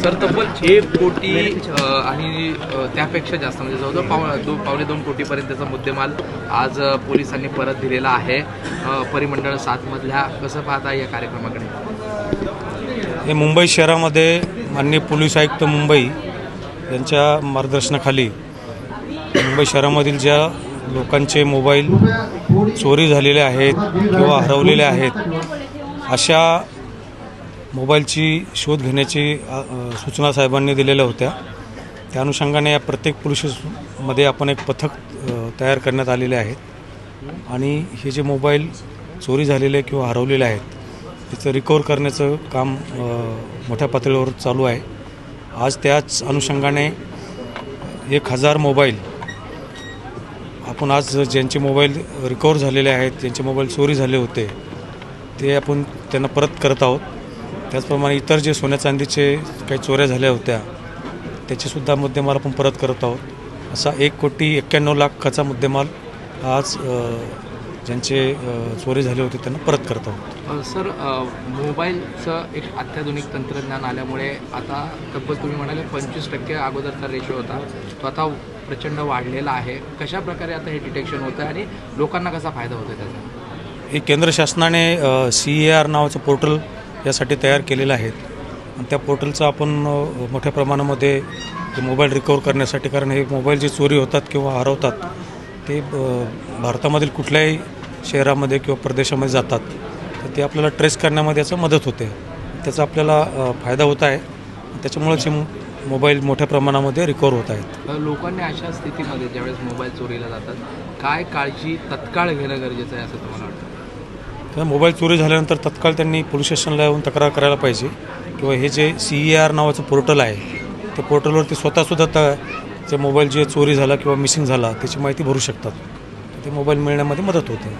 Sir तब्बल 1 कोटी आणि त्यापेक्षा जास्त म्हणजे जवळजवळ पावणे 2 कोटीपर्यंतचा मुद्देमाल आज पोलिसांनी परत दिलेला आहे। परिमंडळ 7 मधल्या कसं पाहता या कार्यक्रमाकडे? हे मुंबई शहरामध्ये माननीय पोलीस आयुक्त मुंबई यांच्या मार्गदर्शनाखाली मुंबई शहरामधील ज्या लोकांचे मोबाईल चोरी झालेले आहेत किंवा हरवलेले आहेत अशा मोबाईलची शोध घेण्याची सूचना साहेबांनी दिलेल्या होत्या। त्या अनुषंगाने या प्रत्येक पोलिसमध्ये आपण एक पथक तयार करण्यात आलेले आहेत आणि हे जे मोबाईल चोरी झालेले किंवा हरवलेले आहेत त्याचं रिकवर करण्याचं काम मोठ्या पातळीवर चालू आहे। आज त्याच अनुषंगाने 1000 मोबाईल आपण आज ज्यांचे मोबाईल रिकवर झालेले आहेत, ज्यांचे मोबाईल चोरी झाले होते ते आपण त्यांना परत करत आहोत। त्याचप्रमाणे इतर जे सोन्या चांदीचे काही चोऱ्या झाल्या होत्या त्याचेसुद्धा मुद्देमाल आपण परत करत आहोत। असा 1,91,00,000चा मुद्देमाल आज ज्यांचे चोरी झाले होते त्यांना परत करत आहोत। सर मोबाईलचं एक अत्याधुनिक तंत्रज्ञान आल्यामुळे आता तब्बल तुम्ही म्हणाले 25% अगोदरचा रेशो होता तो आता प्रचंड वाढलेला आहे। कशा प्रकारे आता हे डिटेक्शन होतं आणि लोकांना कसा फायदा होतो त्याचा? हे केंद्र शासनाने CAR नावाचं पोर्टल यासाठी तयार केलेलं आहे आणि त्या पोर्टलचा आपण मोठ्या प्रमाणामध्ये मोबाईल रिकवर करण्यासाठी, कारण हे मोबाईल जे चोरी होतात किंवा हरवतात ते भारतामधील कुठल्याही शहरामध्ये किंवा प्रदेशामध्ये जातात तर ते आपल्याला ट्रेस करण्यामध्ये याचा मदत होते, त्याचा आपल्याला फायदा होत आहे। त्याच्यामुळेच मोबाईल मोठ्या प्रमाणामध्ये रिकवर होत आहेत। लोकांनी अशा स्थितीमध्ये ज्यावेळेस मोबाईल चोरीला जातात काय काळजी तत्काळ घेणं गरजेचं आहे असं तुम्हाला वाटतं? तर मोबाईल चोरी झाल्यानंतर तत्काळ त्यांनी पोलीस स्टेशनला येऊन तक्रार करायला पाहिजे किंवा हे जे CAR नावाचं पोर्टल आहे त्या पोर्टलवरती स्वतःसुद्धा जे मोबाईल जे चोरी झाला किंवा मिसिंग झाला त्याची माहिती भरू शकतात, ते मोबाईल मिळण्यामध्ये मदत होते।